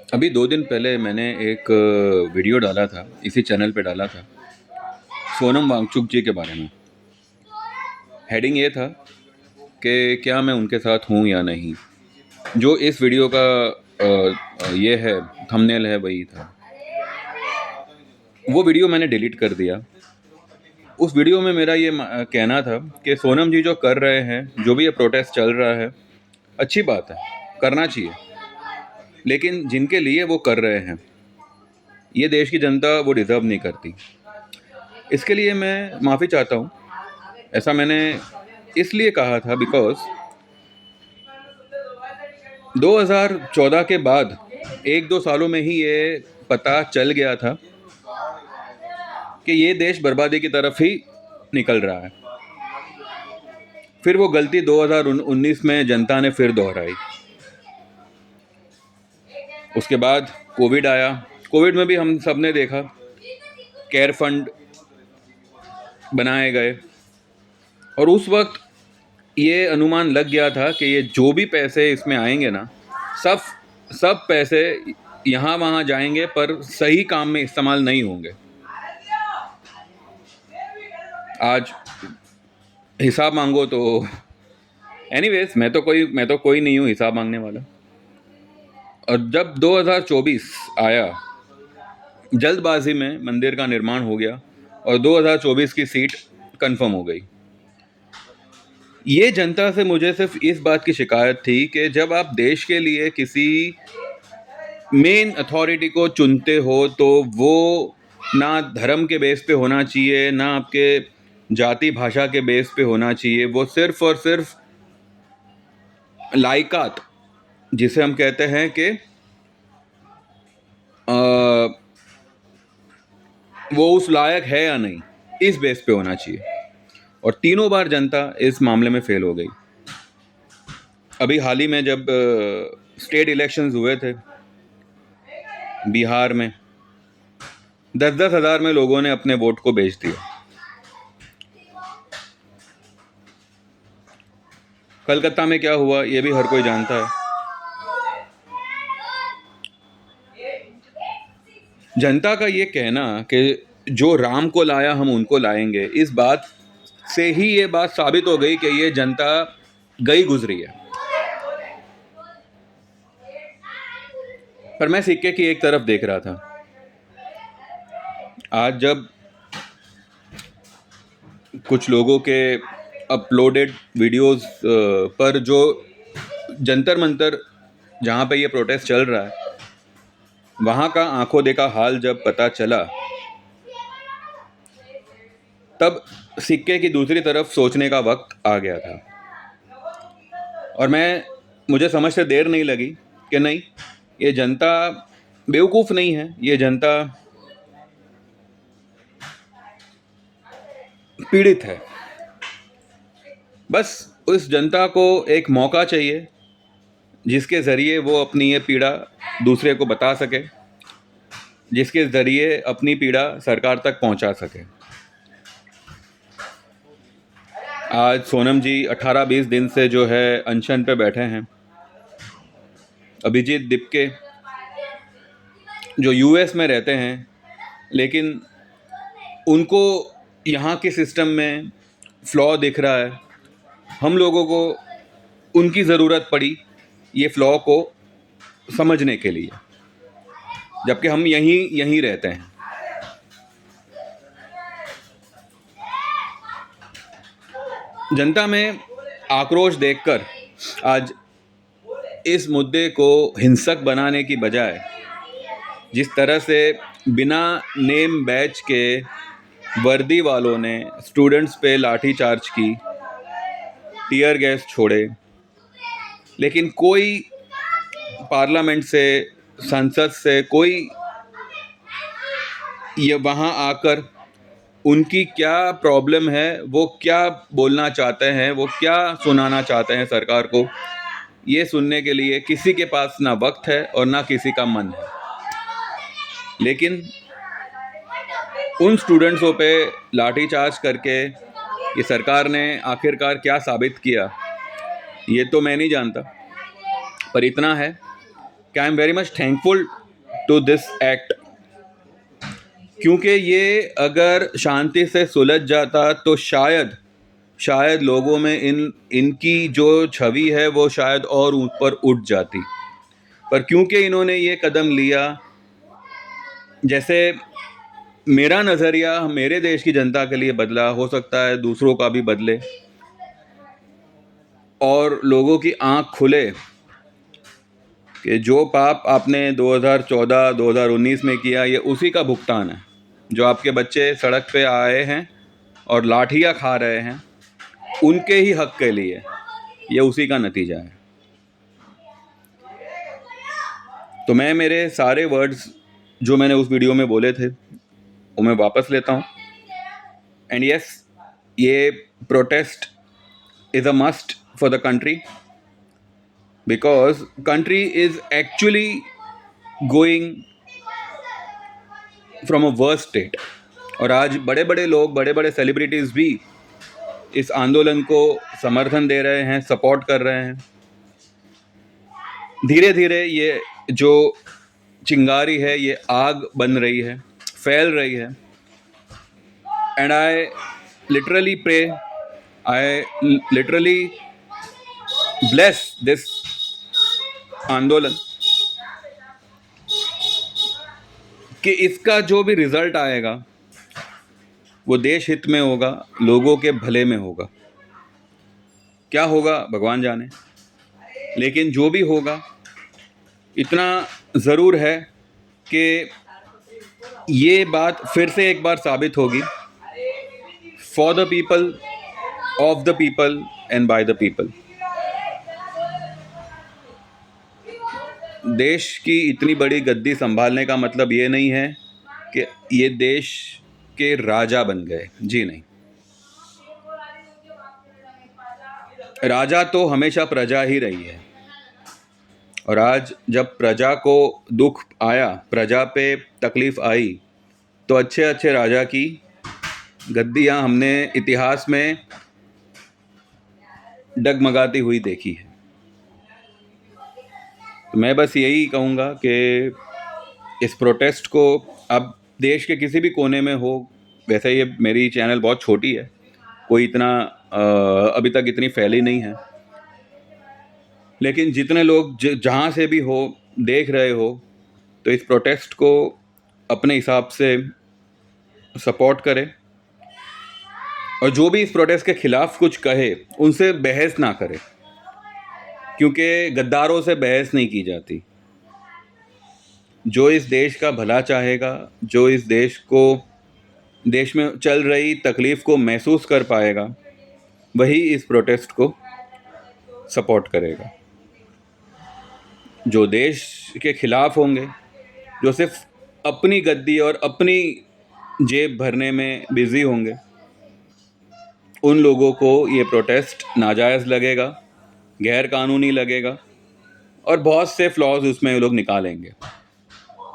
अभी 2 दिन पहले मैंने एक वीडियो डाला था, इसी चैनल पे डाला था, सोनम वांगचुक जी के बारे में। हेडिंग ये था कि क्या मैं उनके साथ हूँ या नहीं। जो इस वीडियो का ये है, थंबनेल है, वही था। वो वीडियो मैंने डिलीट कर दिया। उस वीडियो में मेरा ये कहना था कि सोनम जी जो कर रहे हैं, जो भी ये प्रोटेस्ट चल रहा है, अच्छी बात है, करना चाहिए। लेकिन जिनके लिए वो कर रहे हैं, ये देश की जनता वो डिज़र्व नहीं करती। इसके लिए मैं माफ़ी चाहता हूँ। ऐसा मैंने इसलिए कहा था बिकॉज़ 2014 के बाद 1-2 सालों में ही ये पता चल गया था कि ये देश बर्बादी की तरफ ही निकल रहा है। फिर वो गलती 2019 में जनता ने फिर दोहराई। उसके बाद कोविड आया। कोविड में भी हम सब ने देखा, केयर फंड बनाए गए और उस वक्त ये अनुमान लग गया था कि ये जो भी पैसे इसमें आएंगे ना, सब सब पैसे यहाँ वहाँ जाएंगे पर सही काम में इस्तेमाल नहीं होंगे। आज हिसाब मांगो तो एनीवेज, मैं तो कोई नहीं हूँ हिसाब मांगने वाला। और जब 2024 आया, जल्दबाजी में मंदिर का निर्माण हो गया और 2024 की सीट कंफर्म हो गई। ये जनता से मुझे सिर्फ इस बात की शिकायत थी कि जब आप देश के लिए किसी मेन अथॉरिटी को चुनते हो तो वो ना धर्म के बेस पे होना चाहिए, ना आपके जाति भाषा के बेस पे होना चाहिए। वो सिर्फ और सिर्फ लायकात, जिसे हम कहते हैं कि वो उस लायक है या नहीं, इस बेस पे होना चाहिए। और तीनों बार जनता इस मामले में फेल हो गई। अभी हाल ही में जब स्टेट इलेक्शंस हुए थे बिहार में, 10-10 हज़ार में लोगों ने अपने वोट को बेच दिया। कलकत्ता में क्या हुआ ये भी हर कोई जानता है। जनता का ये कहना कि जो राम को लाया हम उनको लाएंगे, इस बात से ही ये बात साबित हो गई कि ये जनता गई गुजरी है। पर मैं सिक्के की एक तरफ देख रहा था। आज जब कुछ लोगों के अपलोडेड वीडियोस पर जो जंतर मंतर जहाँ पे ये प्रोटेस्ट चल रहा है, वहाँ का आंखों देखा हाल जब पता चला, तब सिक्के की दूसरी तरफ सोचने का वक्त आ गया था। और मुझे समझते देर नहीं लगी कि नहीं, ये जनता बेवकूफ़ नहीं है, ये जनता पीड़ित है। बस उस जनता को एक मौका चाहिए जिसके ज़रिए वो अपनी ये पीड़ा दूसरे को बता सके, जिसके ज़रिए अपनी पीड़ा सरकार तक पहुंचा सके। आज सोनम जी 18-20 दिन से जो है अनशन पे बैठे हैं। अभिजीत दिपके जो यूएस में रहते हैं, लेकिन उनको यहाँ के सिस्टम में फ्लॉ दिख रहा है। हम लोगों को उनकी ज़रूरत पड़ी ये फ्लॉ को समझने के लिए, जबकि हम यहीं रहते हैं। जनता में आक्रोश देखकर आज इस मुद्दे को हिंसक बनाने की बजाय जिस तरह से बिना नेम बैच के वर्दी वालों ने स्टूडेंट्स पे लाठीचार्ज की, टीयर गैस छोड़े, लेकिन कोई पार्लियामेंट से, संसद से कोई ये वहाँ आकर उनकी क्या प्रॉब्लम है, वो क्या बोलना चाहते हैं, वो क्या सुनाना चाहते हैं सरकार को, ये सुनने के लिए किसी के पास ना वक्त है और ना किसी का मन है। लेकिन उन स्टूडेंट्सों पे लाठीचार्ज करके ये सरकार ने आखिरकार क्या साबित किया, ये तो मैं नहीं जानता। पर इतना है कि I am very much thankful to this act, क्योंकि ये अगर शांति से सुलझ जाता तो शायद लोगों में इनकी जो छवि है वो शायद और ऊपर उठ जाती। पर क्योंकि इन्होंने ये कदम लिया, जैसे मेरा नज़रिया मेरे देश की जनता के लिए बदला, हो सकता है दूसरों का भी बदले और लोगों की आंख खुले कि जो पाप आपने 2014 2019 में किया, ये उसी का भुगतान है। जो आपके बच्चे सड़क पे आए हैं और लाठियाँ खा रहे हैं, उनके ही हक के लिए, ये उसी का नतीजा है। तो मैं मेरे सारे वर्ड्स जो मैंने उस वीडियो में बोले थे वो मैं वापस लेता हूँ। एंड यस, ये protest is a must for the country, because country is actually going from a worst state. और आज बड़े बड़े लोग, बड़े बड़े सेलिब्रिटीज़ भी इस आंदोलन को समर्थन दे रहे हैं, सपोर्ट कर रहे हैं। धीरे धीरे ये जो चिंगारी है ये आग बन रही है, फैल रही है। And I literally pray, I literally bless this आंदोलन कि इसका जो भी रिजल्ट आएगा वो देश हित में होगा, लोगों के भले में होगा। क्या होगा भगवान जाने, लेकिन जो भी होगा इतना ज़रूर है कि ये बात फिर से एक बार साबित होगी, for the people, of the people and by the people. देश की इतनी बड़ी गद्दी संभालने का मतलब ये नहीं है कि ये देश के राजा बन गए, जी नहीं। राजा तो हमेशा प्रजा ही रही है, और आज जब प्रजा को दुख आया, प्रजा पे तकलीफ आई, तो अच्छे अच्छे राजा की गद्दियाँ हमने इतिहास में डगमगाती हुई देखी है। तो मैं बस यही कहूँगा कि इस प्रोटेस्ट को अब देश के किसी भी कोने में हो, वैसे ये मेरी चैनल बहुत छोटी है, कोई इतना अभी तक इतनी फैली नहीं है, लेकिन जितने लोग जहाँ से भी हो देख रहे हो, तो इस प्रोटेस्ट को अपने हिसाब से सपोर्ट करें। और जो भी इस प्रोटेस्ट के खिलाफ कुछ कहे उनसे बहस ना करें, क्योंकि गद्दारों से बहस नहीं की जाती। जो इस देश का भला चाहेगा, जो इस देश में चल रही तकलीफ़ को महसूस कर पाएगा, वही इस प्रोटेस्ट को सपोर्ट करेगा। जो देश के खिलाफ होंगे, जो सिर्फ अपनी गद्दी और अपनी जेब भरने में बिजी होंगे, उन लोगों को ये प्रोटेस्ट नाजायज़ लगेगा, गैर कानूनी लगेगा, और बहुत से फ्लॉज उसमें ये लोग निकालेंगे।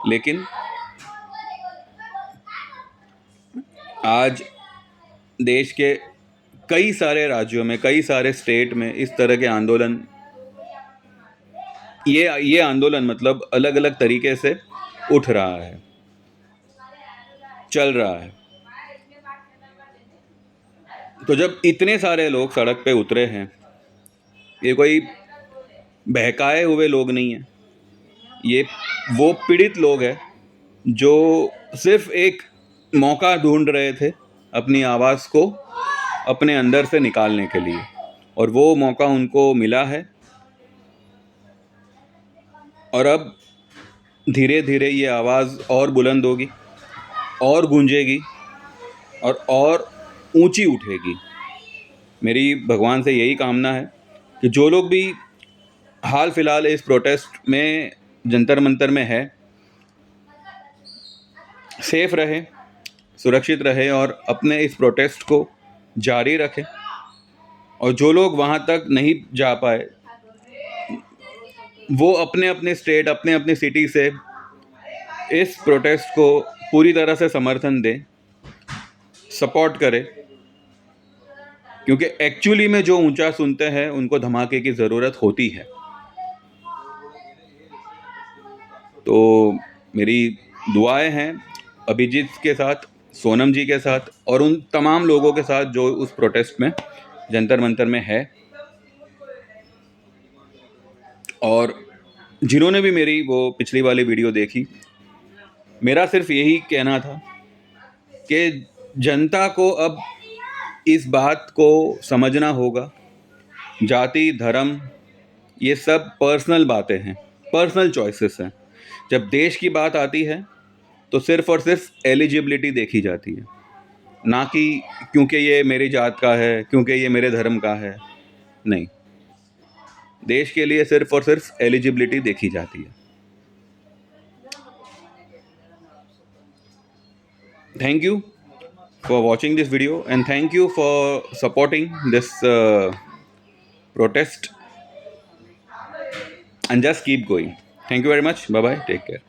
लेकिन आज देश के कई सारे राज्यों में, कई सारे स्टेट में इस तरह के आंदोलन, ये आंदोलन मतलब अलग अलग तरीके से उठ रहा है, चल रहा है। तो जब इतने सारे लोग सड़क पे उतरे हैं, ये कोई बहकाए हुए लोग नहीं हैं, ये वो पीड़ित लोग हैं जो सिर्फ एक मौका ढूंढ रहे थे अपनी आवाज़ को अपने अंदर से निकालने के लिए, और वो मौका उनको मिला है। और अब धीरे धीरे ये आवाज़ और बुलंद होगी, और गूंजेगी, और ऊंची उठेगी। मेरी भगवान से यही कामना है कि जो लोग भी हाल फिलहाल इस प्रोटेस्ट में जंतर मंतर में है, सेफ रहे, सुरक्षित रहे और अपने इस प्रोटेस्ट को जारी रखें। और जो लोग वहाँ तक नहीं जा पाए, वो अपने अपने स्टेट, अपने अपने सिटी से इस प्रोटेस्ट को पूरी तरह से समर्थन दें, सपोर्ट करें, क्योंकि एक्चुअली में जो ऊंचा सुनते हैं उनको धमाके की ज़रूरत होती है। तो मेरी दुआएं हैं अभिजीत के साथ, सोनम जी के साथ और उन तमाम लोगों के साथ जो उस प्रोटेस्ट में जंतर मंतर में है, और जिन्होंने भी मेरी वो पिछली वाली वीडियो देखी। मेरा सिर्फ यही कहना था कि जनता को अब इस बात को समझना होगा, जाति धर्म ये सब पर्सनल बातें हैं, पर्सनल चॉइसेस हैं। जब देश की बात आती है तो सिर्फ और सिर्फ एलिजिबिलिटी देखी जाती है, ना कि क्योंकि ये मेरी जात का है, क्योंकि ये मेरे धर्म का है। नहीं, देश के लिए सिर्फ और सिर्फ एलिजिबिलिटी देखी जाती है। Thank you for watching this video and thank you for supporting this protest and just keep going. Thank you very much. Bye bye. Take care.